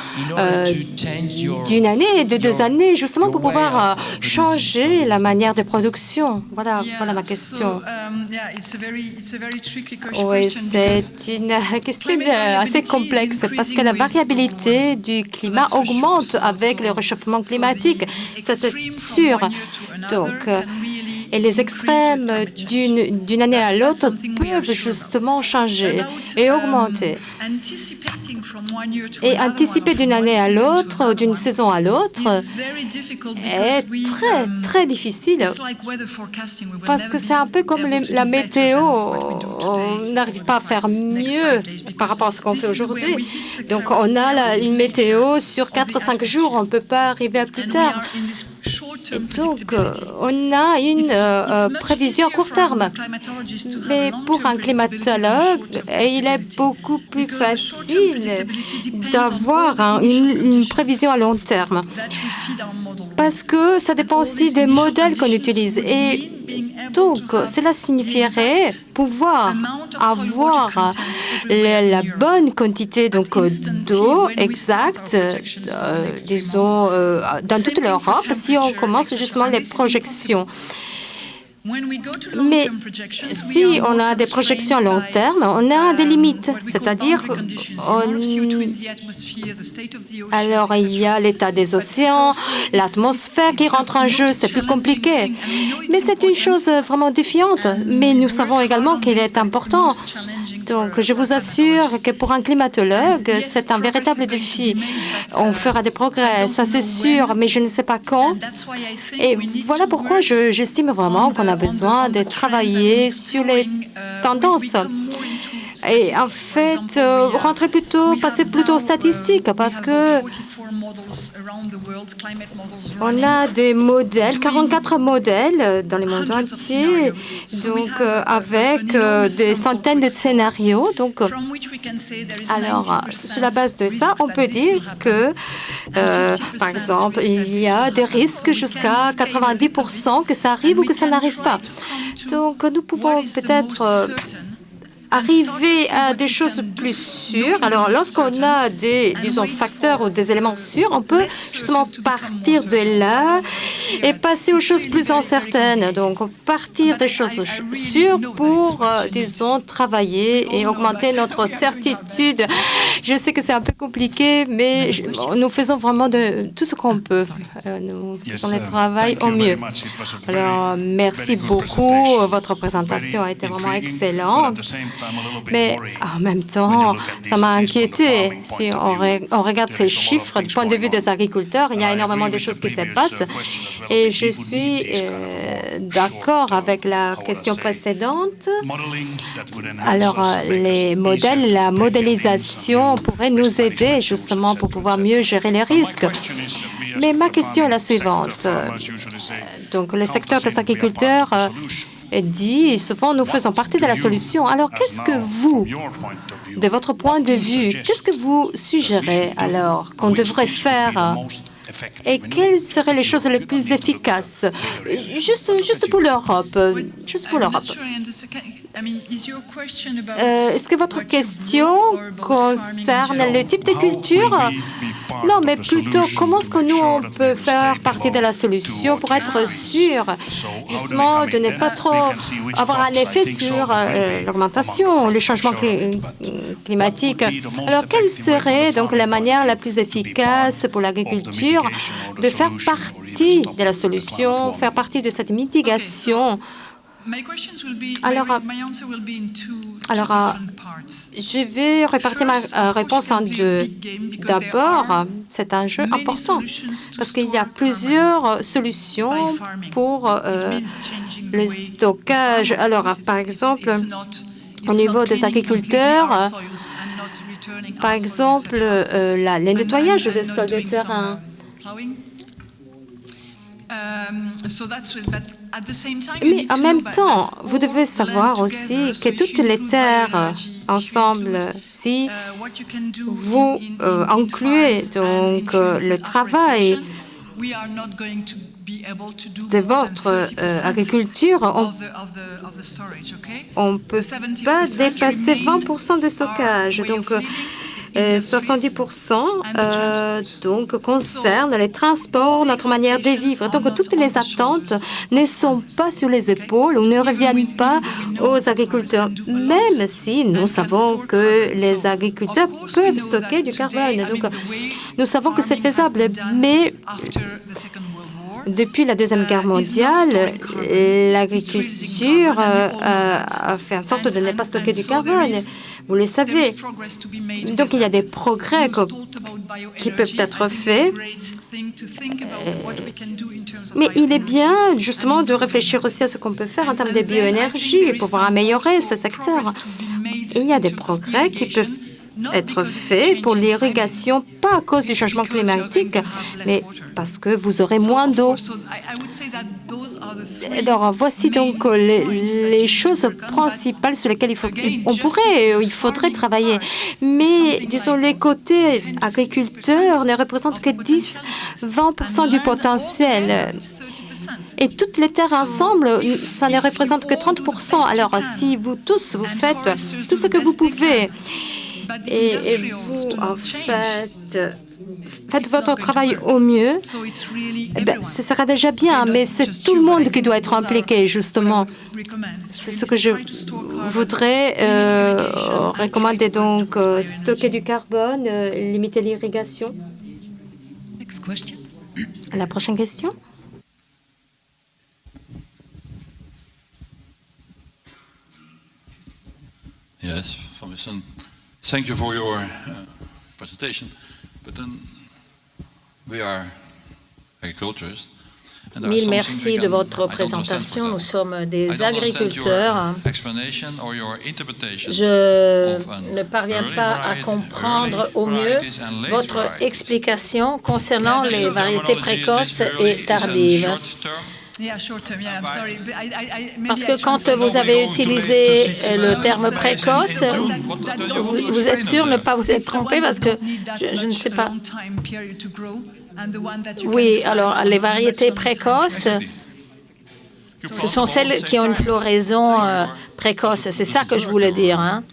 D'une année, de 2 années, justement pour pouvoir changer la manière de production. Voilà ma question. Oui, c'est une question assez complexe parce que la variabilité du climat augmente avec le réchauffement climatique, ça c'est sûr. Donc, et les extrêmes d'une année à l'autre peuvent justement changer et augmenter. Et anticiper d'une année à l'autre, d'une saison à l'autre, est très, très difficile parce que c'est un peu comme la météo. On n'arrive pas à faire mieux par rapport à ce qu'on fait aujourd'hui. Donc, on a une météo sur 4-5 jours. On ne peut pas arriver à plus tard. Et donc, on a une prévision à court terme. Mais pour un climatologue, il est beaucoup plus facile d'avoir une prévision à long terme. Parce que ça dépend aussi des modèles qu'on utilise. Et donc, cela signifierait pouvoir avoir la bonne quantité d'eau exacte, disons, dans toute l'Europe, si on commence justement les projections. Mais si on a des projections à long terme, on a des limites, c'est-à-dire alors il y a l'état des océans, l'atmosphère qui rentre en jeu, c'est plus compliqué. Mais c'est une chose vraiment défiante, mais nous savons également qu'il est important. Donc, je vous assure que pour un climatologue, c'est un véritable défi. On fera des progrès, ça c'est sûr, mais je ne sais pas quand. Et voilà pourquoi j'estime vraiment qu'on a besoin de travailler sur les tendances. Et en fait, passer plutôt aux statistiques, parce que on a des modèles, 44 modèles dans le monde entier, donc avec des centaines de scénarios. Donc, alors, sur la base de ça, on peut dire que, par exemple, il y a des risques jusqu'à 90% que ça arrive ou que ça n'arrive pas. Donc, nous pouvons peut-être arriver à des choses plus sûres. Alors, lorsqu'on a des, disons, facteurs ou des éléments sûrs, on peut justement partir de là et passer aux choses plus incertaines. Donc, partir des choses sûres pour, disons, travailler et augmenter notre certitude. Je sais que c'est un peu compliqué, mais nous faisons vraiment de tout ce qu'on peut. Nous faisons le travail au mieux. Alors, merci beaucoup. Votre présentation a été vraiment excellente. Mais en même temps, ça m'a inquiété. Si on regarde ces chiffres du point de vue des agriculteurs, il y a énormément de choses qui se passent. Et je suis d'accord avec la question précédente. Alors, les modèles, la modélisation pourrait nous aider justement pour pouvoir mieux gérer les risques. Mais ma question est la suivante. Donc, le secteur des agriculteurs dit souvent nous faisons partie de la solution. Alors, qu'est-ce que vous, de votre point de vue, qu'est-ce que vous suggérez alors qu'on devrait faire Et quelles seraient les choses les plus efficaces? Juste pour l'Europe. Juste pour l'Europe. Est-ce que votre question concerne le type de culture? Non, mais plutôt comment est-ce que nous, on peut faire partie de la solution pour être sûr, justement, de ne pas trop avoir un effet sur l'augmentation, le changement climatique. Alors, quelle serait donc la manière la plus efficace pour l'agriculture de faire partie de la solution, faire partie de cette mitigation? Alors, je vais répartir ma réponse en deux. D'abord, c'est un jeu important parce qu'il y a plusieurs solutions pour le stockage. Alors, par exemple, au niveau des agriculteurs, par exemple, le nettoyage des sols de terrain. Mais en même temps, vous devez savoir aussi que toutes les terres ensemble, si vous incluez donc le travail de votre agriculture, on ne peut pas dépasser 20% de stockage. Donc, 70% donc concernent les transports, notre manière de vivre. Donc toutes les attentes ne sont pas sur les épaules ou ne reviennent pas aux agriculteurs, même si nous savons que les agriculteurs peuvent stocker du carbone. Donc nous savons que c'est faisable, mais depuis la Deuxième Guerre mondiale, l'agriculture a fait en sorte de ne pas stocker du carbone. Vous le savez. Donc, il y a des progrès qui peuvent être faits. Mais il est bien, justement, de réfléchir aussi à ce qu'on peut faire en termes de bioénergie pour pouvoir améliorer ce secteur. Il y a des progrès qui peuvent être faits pour l'irrigation, pas à cause du changement climatique, mais parce que vous aurez moins d'eau. Alors, voici donc les choses principales sur lesquelles il faudrait travailler. Mais, disons, les côtés agriculteurs ne représentent que 10-20% du potentiel. Et toutes les terres ensemble, ça ne représente que 30%. Alors, si vous tous, vous faites tout ce que vous pouvez, et vous, en fait, faites votre travail au mieux, eh bien, ce sera déjà bien, mais c'est tout le monde qui doit être impliqué, justement. C'est ce que je voudrais recommander, donc, stocker du carbone, limiter l'irrigation. La prochaine question. Yes, Van Wissen. Thank you for your presentation. But then we are agriculturists. Mille merci de votre présentation. Nous sommes des agriculteurs. Je ne parviens pas à comprendre au mieux votre explication concernant les variétés précoces et tardives. Parce que quand vous avez utilisé le terme précoce, vous êtes sûr de ne pas vous être trompé parce que je ne sais pas. Oui, alors les variétés précoces, ce sont celles qui ont une floraison précoce. C'est ça que je voulais dire. Hein?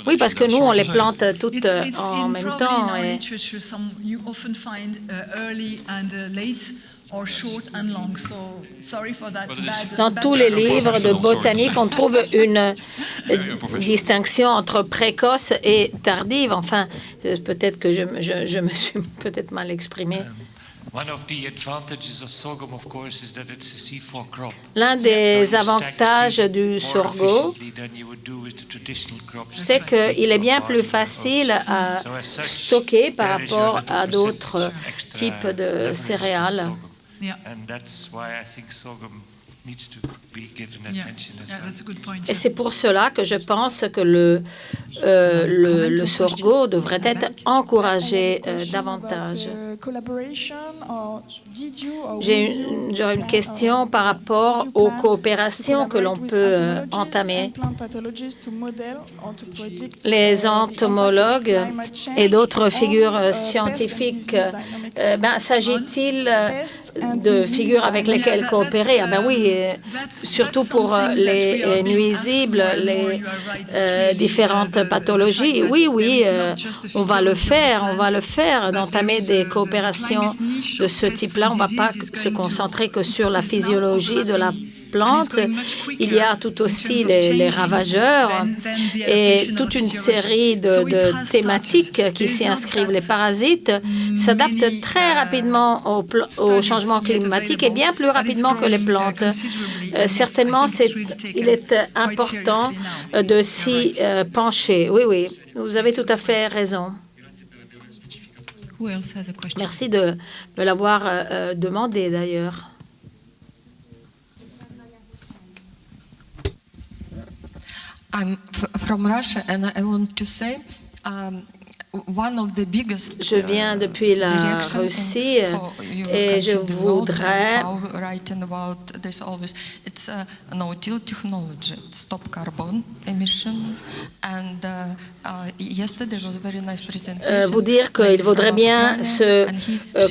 Oui, parce que nous, on les plante toutes en même temps. Et dans tous les livres de botanique, on trouve une distinction entre précoce et tardive. Enfin, peut-être que je me suis peut-être mal exprimée. L'un des avantages du sorgho, c'est qu'il est bien plus facile à stocker par rapport à d'autres types de céréales. Et c'est pour cela que je pense que le sorgho devrait être encouragé davantage. J'aurais une question par rapport aux coopérations que l'on peut entamer. Les entomologues et d'autres figures scientifiques, s'agit-il de figures avec lesquelles coopérer? Ah ben oui, surtout pour les nuisibles, les différentes pathologies. Oui, on va le faire, d'entamer des coopérations de ce type-là. On ne va pas se concentrer que sur la physiologie de la plante. Il y a tout aussi les ravageurs et toute une série de thématiques qui s'y inscrivent. Les parasites s'adaptent très rapidement au changement climatique et bien plus rapidement que les plantes. Certainement, il est important de s'y pencher. Oui, vous avez tout à fait raison. Merci de me l'avoir demandé d'ailleurs. I'm from Russia and I want to say Je viens depuis la Russie et je voudrais vous dire qu'il vaudrait bien se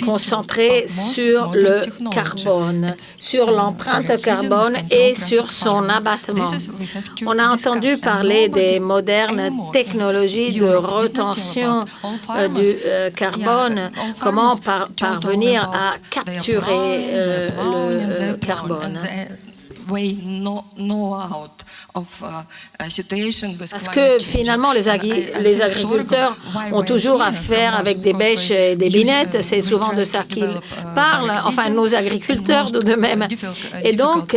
concentrer sur le carbone, sur l'empreinte carbone et sur son abattement. On a entendu parler des modernes technologies de retention du carbone, comment parvenir à capturer le carbone. Parce que finalement, les agriculteurs ont toujours affaire avec des bêches et des binettes. C'est souvent de ça qu'ils parlent. Enfin, nos agriculteurs de même. Et donc,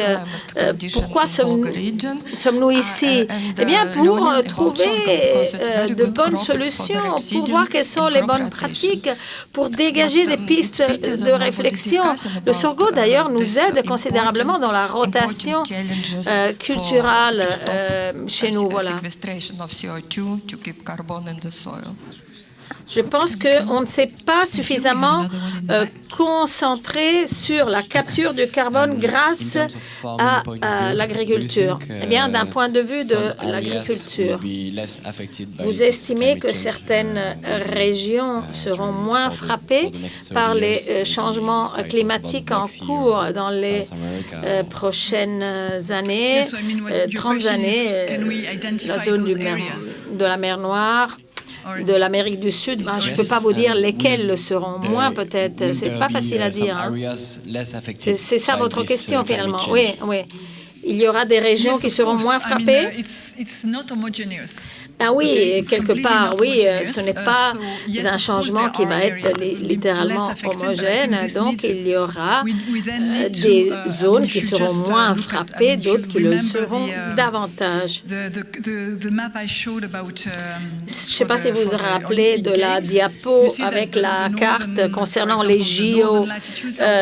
pourquoi sommes-nous ici? Eh bien, pour trouver de bonnes solutions, pour voir quelles sont les bonnes pratiques, pour dégager des pistes de réflexion. Le sorgho, d'ailleurs, nous aide considérablement dans la rotation culturelle chez nous, voilà. Je pense qu'on ne s'est pas suffisamment concentré sur la capture du carbone grâce à l'agriculture. Eh bien, d'un point de vue de l'agriculture, vous estimez que certaines régions seront moins frappées par les changements climatiques en cours dans les prochaines années, 30 années, la zone de la mer Noire, de l'Amérique du Sud, je ne peux pas vous dire lesquels le seront. Moins peut-être. C'est pas facile à dire. Hein. C'est ça votre question finalement. Oui. Il y aura des régions qui seront moins frappées. Ah oui, quelque part, oui, ce n'est pas un changement qui va être littéralement homogène. Donc, il y aura des zones qui seront moins frappées, d'autres qui le seront davantage. Je ne sais pas si vous vous rappelez de la diapo avec la carte concernant les JO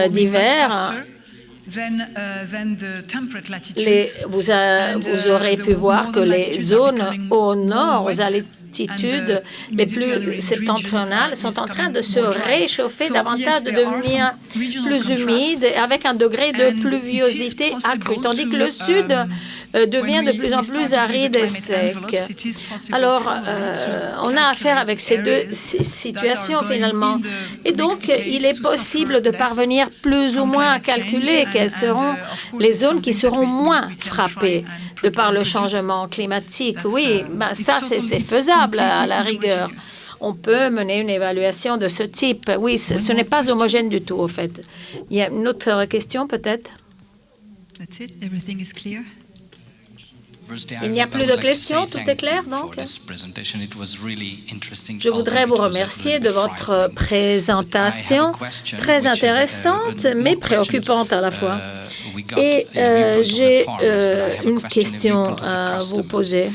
d'hiver. Vous aurez pu voir que les zones au nord, aux altitudes les plus septentrionales, sont en train de se réchauffer davantage, de devenir plus humides, avec un degré de pluviosité accru, tandis que le sud devient de plus en plus aride et sec. Alors, on a affaire avec ces deux situations finalement. Et donc, il est possible de parvenir plus ou moins à calculer quelles seront les zones qui seront moins frappées de par le changement climatique. Oui, ça, c'est faisable à la rigueur. On peut mener une évaluation de ce type. Oui, ce n'est pas homogène du tout, au fait. Il y a une autre question, peut-être? Il n'y a plus de questions, tout est clair donc. Je voudrais vous remercier de votre présentation très intéressante mais préoccupante à la fois. Et j'ai une question à vous poser.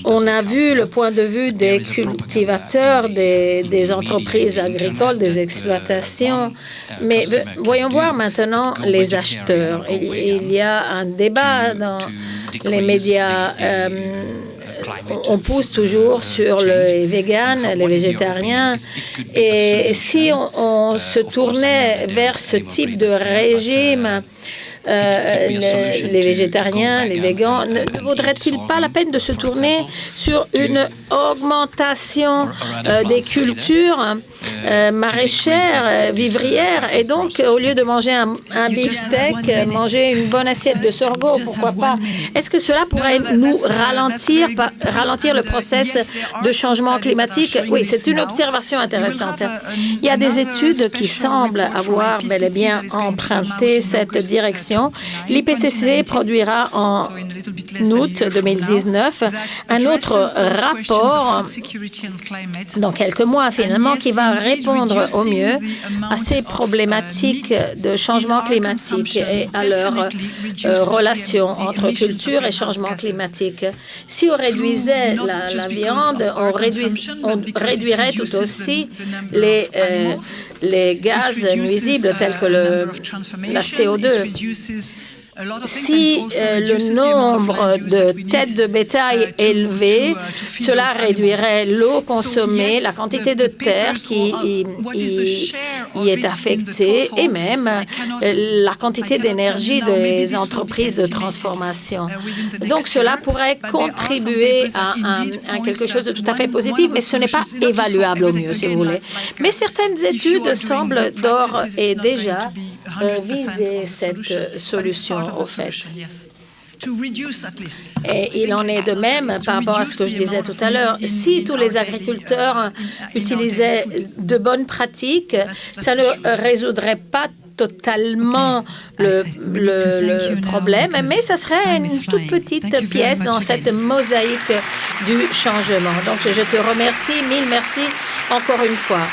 On a vu le point de vue des cultivateurs, des entreprises agricoles, des exploitations, mais voyons voir maintenant les acheteurs. Il y a un débat dans les médias. On pousse toujours sur les véganes, les végétariens. Et si on se tournait vers ce type de régime, les végétariens, les végans, ne vaudrait-il pas la peine de se tourner sur une augmentation des cultures maraîchères, vivrières, et donc au lieu de manger un beefsteak, manger une bonne assiette de sorgho, pourquoi pas? Est-ce que cela pourrait nous ralentir le processus de changement climatique? Oui, c'est une observation intéressante. Il y a des études qui semblent avoir bel et bien emprunté cette direction. L'IPCC produira en août 2019 un autre rapport dans quelques mois finalement qui va répondre au mieux à ces problématiques de changement climatique et à leur relation entre culture et changement climatique. Si on réduisait la viande, on réduirait tout aussi les gaz nuisibles tels que la CO2. Si le nombre de têtes de bétail est élevé, cela réduirait l'eau consommée, la quantité de terre qui y est affectée et même la quantité d'énergie des entreprises de transformation. Donc cela pourrait contribuer à quelque chose de tout à fait positif, mais ce n'est pas évaluable au mieux, si vous voulez. Mais certaines études semblent d'ores et déjà viser cette solution, au fait. Et il en est de même par rapport à ce que je disais tout à l'heure. Si tous les agriculteurs utilisaient de bonnes pratiques, ça ne résoudrait pas totalement le problème, mais ça serait une toute petite pièce dans cette mosaïque du changement. Donc, je te remercie, mille merci encore une fois.